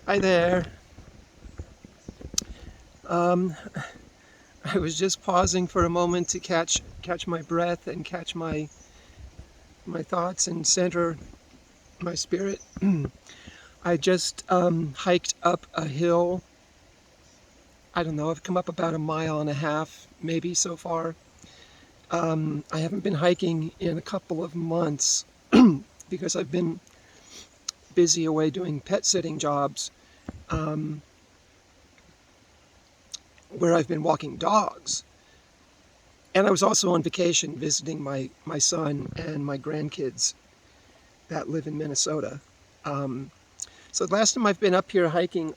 Hi there. Um, I was just pausing for a moment to catch my breath and catch my thoughts and center my spirit. I just hiked up a hill. I don't know. I've come up about a mile and a half, maybe so far. I haven't been hiking in a couple of months because I've been busy away doing pet sitting jobs, um, where I've been walking dogs. And I was also on vacation visiting my son and my grandkids that live in Minnesota. Um, so the last time I've been up here hiking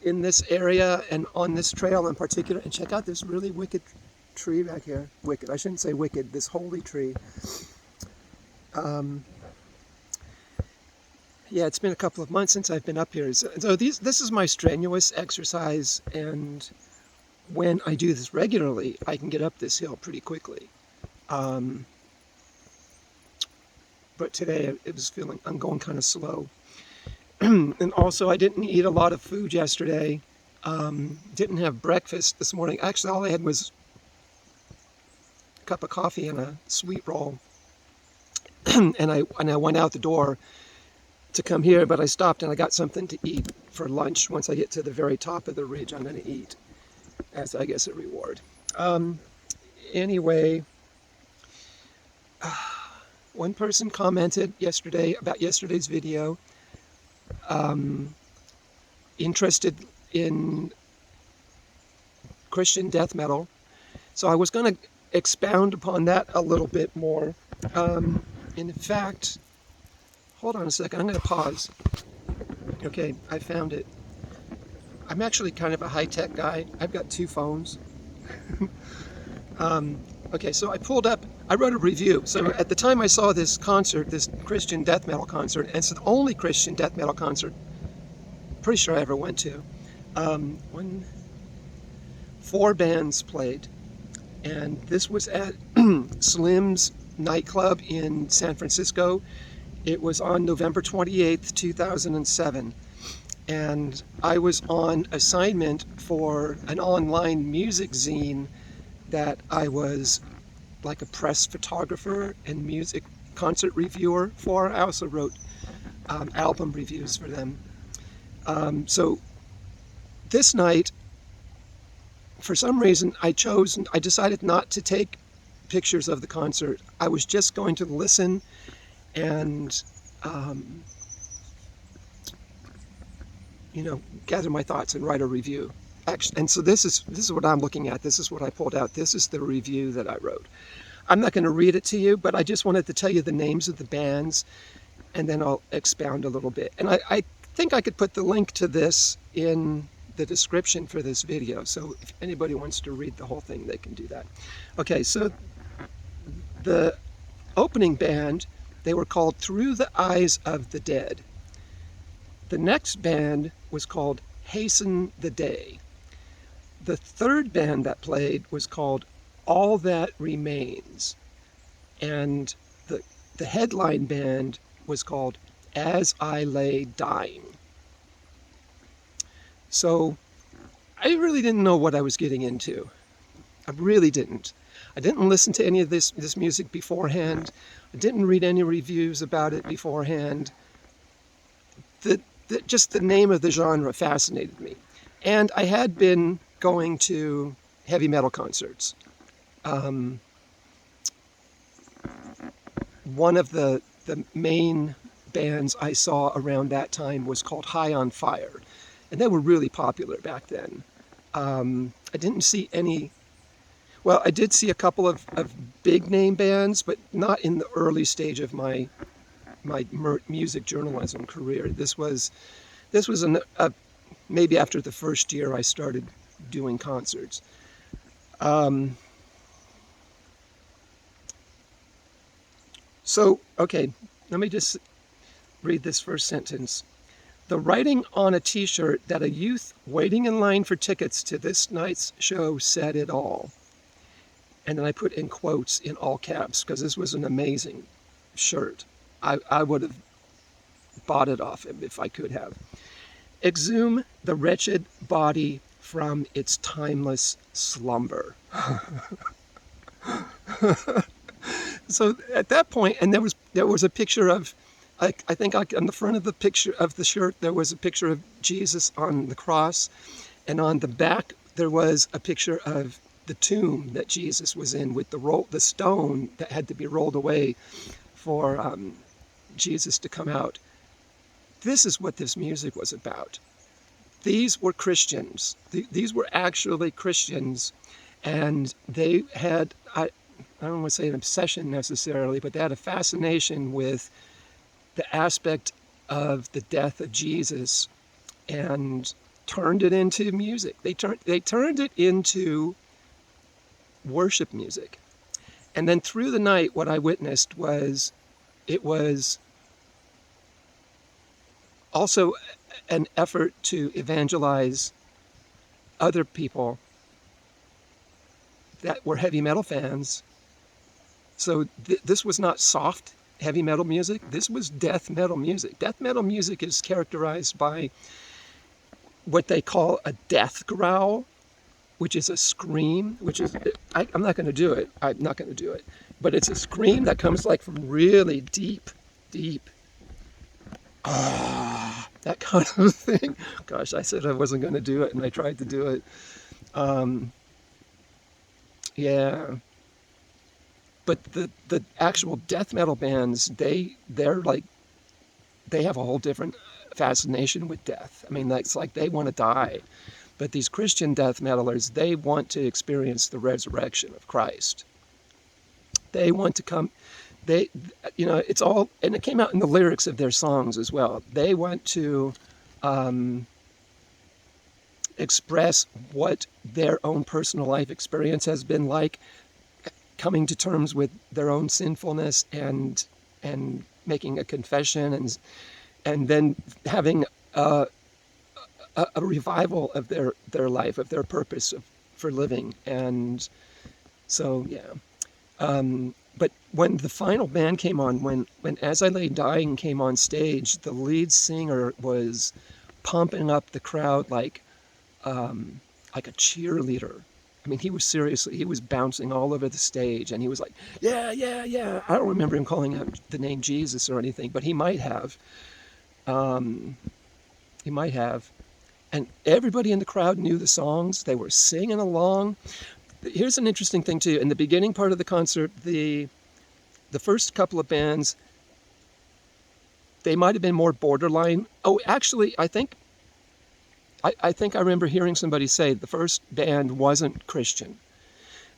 in this area and on this trail in particular, and check out this really wicked tree back here. Wicked, I shouldn't say wicked, this holy tree. Um, yeah, it's been a couple of months since I've been up here. So this is my strenuous exercise, and when I do this regularly, I can get up this hill pretty quickly. Um, but today it was feeling, I'm going kind of slow. And also, I didn't eat a lot of food yesterday. Didn't have breakfast this morning. Actually, all I had was a cup of coffee and a sweet roll. and I went out the door to come here, but I stopped and I got something to eat for lunch. Once I get to the very top of the ridge, I'm going to eat as, I guess, a reward. Um, anyway, one person commented yesterday about yesterday's video, interested in Christian death metal. So I was going to expound upon that a little bit more. In fact, hold on a second. I'm going to pause. Okay, I found it. I'm actually kind of a high-tech guy. I've got two phones. Okay, so I wrote a review. So at the time I saw this concert, this Christian death metal concert, and it's the only Christian death metal concert, pretty sure I ever went to. Four bands played, and this was at Slim's nightclub in San Francisco. It was on November 28th, 2007, and I was on assignment for an online music zine that I was like a press photographer and music concert reviewer for. I also wrote album reviews for them. So this night, for some reason, I decided not to take pictures of the concert. I was just going to listen and, gather my thoughts and write a review. Actually, and so this is what I'm looking at. This is what I pulled out. This is the review that I wrote. I'm not going to read it to you, but I just wanted to tell you the names of the bands, and then I'll expound a little bit. And I think I could put the link to this in the description for this video. So if anybody wants to read the whole thing, they can do that. Okay, so the opening band, they were called Through the Eyes of the Dead. The next band was called Hasten the Day. The third band that played was called All That Remains. And the headline band was called As I Lay Dying. So I really didn't know what I was getting into. I really didn't. I didn't listen to any of this music beforehand. I didn't read any reviews about it beforehand. Just the name of the genre fascinated me. And I had been going to heavy metal concerts. One of the main bands I saw around that time was called High on Fire. And they were really popular back then. I didn't see any, well, I did see a couple of big name bands, but not in the early stage of my music journalism career. This was maybe after the first year I started doing concerts. So, okay, let me just read this first sentence. The writing on a t-shirt that a youth waiting in line for tickets to this night's show said it all. And then I put in quotes in all caps because this was an amazing shirt. I would have bought it off him if I could have. exhume the wretched body from its timeless slumber. So at that point, and there was a picture of, I think on the front of the picture of the shirt, there was a picture of Jesus on the cross, and on the back there was a picture of the tomb that Jesus was in with the stone that had to be rolled away for Jesus to come out. This is what this music was about. These were Christians. These were actually Christians, and they had, I don't want to say an obsession necessarily, but they had a fascination with the aspect of the death of Jesus and turned it into music. They turned it into worship music. And then through the night, what I witnessed was, it was also an effort to evangelize other people that were heavy metal fans. So this was not soft heavy metal music. This was death metal music. Death metal music is characterized by what they call a death growl, which is a scream, which is, I'm not going to do it. I'm not going to do it. But it's a scream that comes like from really deep, that kind of thing. Gosh, I said I wasn't going to do it, and I tried to do it. Yeah. But the actual death metal bands, they're like, they have a whole different fascination with death. I mean, it's like they want to die. But these Christian death metalers, they want to experience the resurrection of Christ. They want to come, it's all, and it came out in the lyrics of their songs as well. They want to express what their own personal life experience has been like, coming to terms with their own sinfulness and making a confession, and then having a revival of their life, of their purpose for living. And so, yeah. But when the final band came on, when As I Lay Dying came on stage, the lead singer was pumping up the crowd like a cheerleader. I mean, he was bouncing all over the stage, and he was like, yeah, yeah, yeah. I don't remember him calling out the name Jesus or anything, but he might have. He might have. And everybody in the crowd knew the songs. They were singing along. Here's an interesting thing, too. In the beginning part of the concert, the first couple of bands, they might have been more borderline. Oh, actually, I think I remember hearing somebody say the first band wasn't Christian.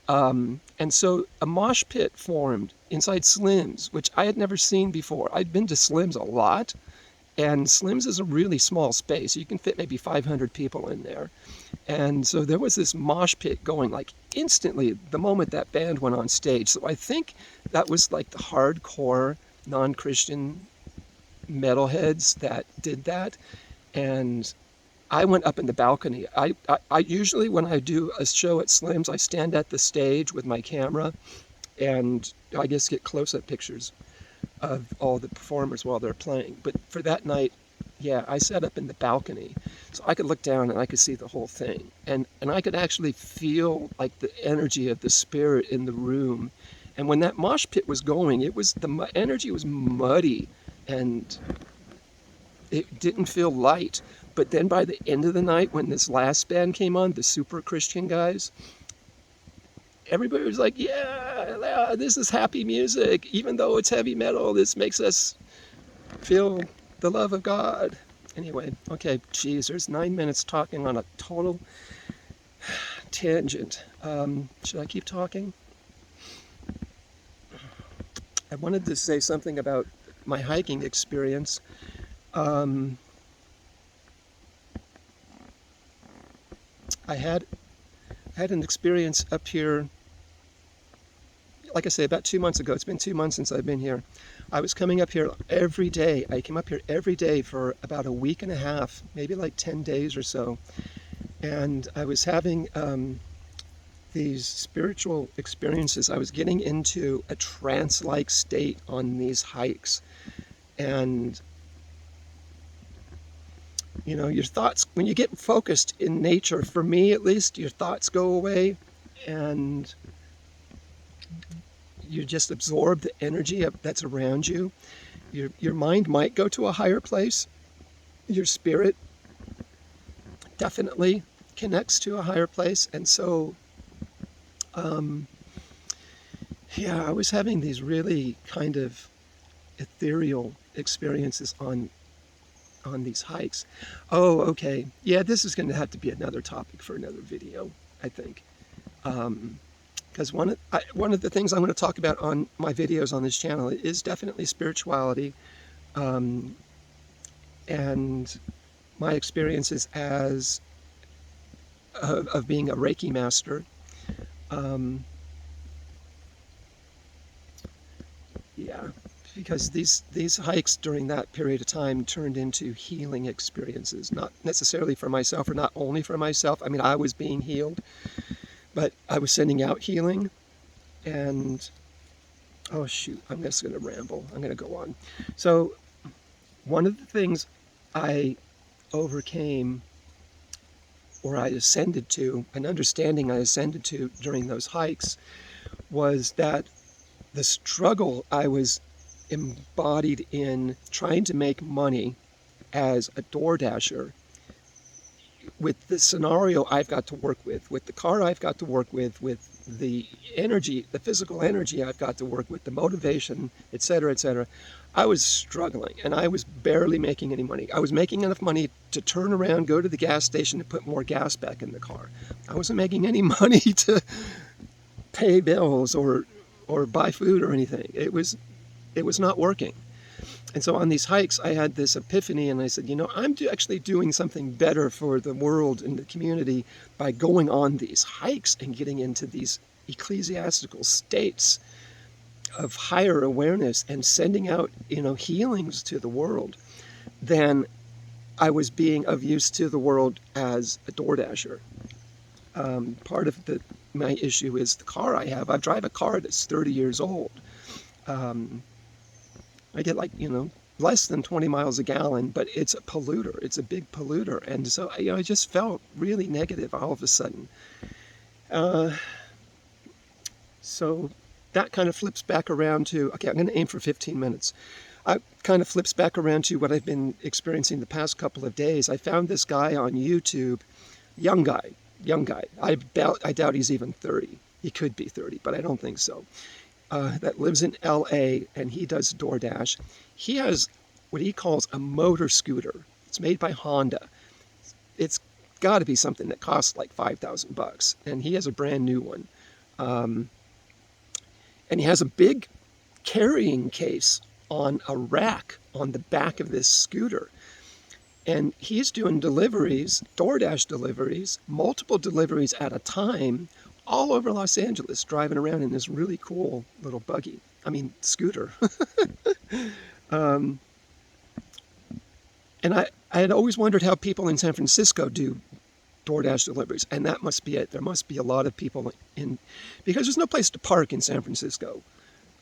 And so a mosh pit formed inside Slim's, which I had never seen before. I'd been to Slim's a lot, and Slim's is a really small space. You can fit maybe 500 people in there. And so there was this mosh pit going like instantly the moment that band went on stage. So I think that was like the hardcore non-Christian metalheads that did that. And I went up in the balcony. I usually, when I do a show at Slim's, I stand at the stage with my camera and I just get close-up pictures of all the performers while they're playing. But for that night, yeah, I sat up in the balcony so I could look down and I could see the whole thing. And I could actually feel like the energy of the spirit in the room. And when that mosh pit was going, the energy was muddy and it didn't feel light. But then by the end of the night, when this last band came on, the super Christian guys, everybody was like, yeah, this is happy music. Even though it's heavy metal, this makes us feel the love of God. Anyway, okay, geez, there's 9 minutes talking on a total tangent. Should I keep talking? I wanted to say something about my hiking experience. I had an experience up here, like I say, about 2 months ago. It's been 2 months since I've been here. I was coming up here every day. I came up here every day for about a week and a half, maybe like 10 days or so. And I was having these spiritual experiences. I was getting into a trance-like state on these hikes. And You know, your thoughts, when you get focused in nature, for me at least, your thoughts go away and you just absorb the energy that's around you. Your mind might go to a higher place. Your spirit definitely connects to a higher place. And so, yeah, I was having these really kind of ethereal experiences on these hikes. Oh, okay. Yeah, this is going to have to be another topic for another video, I think. Because one of the things I'm going to talk about on my videos on this channel is definitely spirituality, and my experiences as of being a Reiki master. Yeah, because these hikes during that period of time turned into healing experiences, not necessarily for myself or not only for myself. I mean, I was being healed, but I was sending out healing. And oh shoot, I'm just going to ramble. I'm going to go on. So one of the things I overcame, or I ascended to, an understanding I ascended to during those hikes, was that the struggle I was embodied in trying to make money as a door dasher, with the scenario I've got to work with the car I've got to work with the energy, the physical energy I've got to work with, the motivation, etc., etc., I was struggling and I was barely making any money. I was making enough money to turn around, go to the gas station, and put more gas back in the car. I wasn't making any money to pay bills or buy food or anything. It was not working. And so on these hikes, I had this epiphany, and I said, you know, I'm actually doing something better for the world and the community by going on these hikes and getting into these ecclesiastical states of higher awareness and sending out, you know, healings to the world than I was being of use to the world as a door dasher. Part of my issue is the car I have. I drive a car that's 30 years old. I get like, you know, less than 20 miles a gallon, but it's a polluter. It's a big polluter. And so, you know, I just felt really negative all of a sudden. So that kind of flips back around to, okay, I'm going to aim for 15 minutes. I kind of flips back around to what I've been experiencing the past couple of days. I found this guy on YouTube, young guy. I doubt he's even 30. He could be 30, but I don't think so. That lives in LA, and he does DoorDash. He has what he calls a motor scooter. It's made by Honda. It's got to be something that costs like $5,000, and he has a brand new one. And he has a big carrying case on a rack on the back of this scooter. And he's doing deliveries, DoorDash deliveries, multiple deliveries at a time, all over Los Angeles, driving around in this really cool little scooter. And I had always wondered how people in San Francisco do DoorDash deliveries, and that must be it. There must be a lot of people because there's no place to park in San Francisco.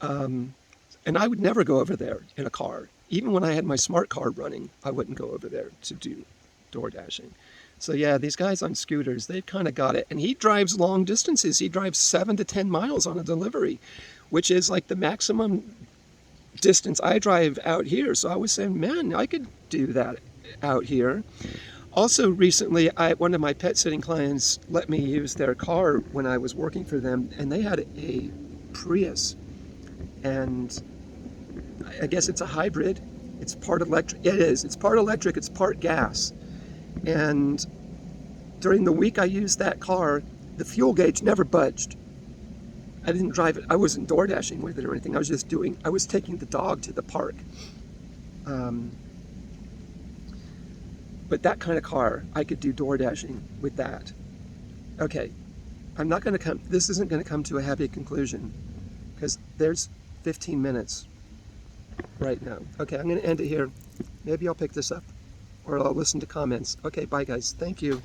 And I would never go over there in a car. Even when I had my smart card running, I wouldn't go over there to do door dashing. So yeah, these guys on scooters, they've kind of got it. And he drives long distances. He drives 7 to 10 miles on a delivery, which is like the maximum distance I drive out here. So I was saying, man, I could do that out here. Also recently, one of my pet sitting clients let me use their car when I was working for them, and they had a Prius. And I guess it's a hybrid. It's part electric. It is. It's part electric. It's part gas. And during the week I used that car, the fuel gauge never budged. I didn't drive it. I wasn't door dashing with it or anything. I was taking the dog to the park. But that kind of car, I could do door dashing with that. Okay, this isn't going to come to a happy conclusion because there's 15 minutes right now. Okay, I'm going to end it here. Maybe I'll pick this up or I'll listen to comments. Okay, bye guys. Thank you.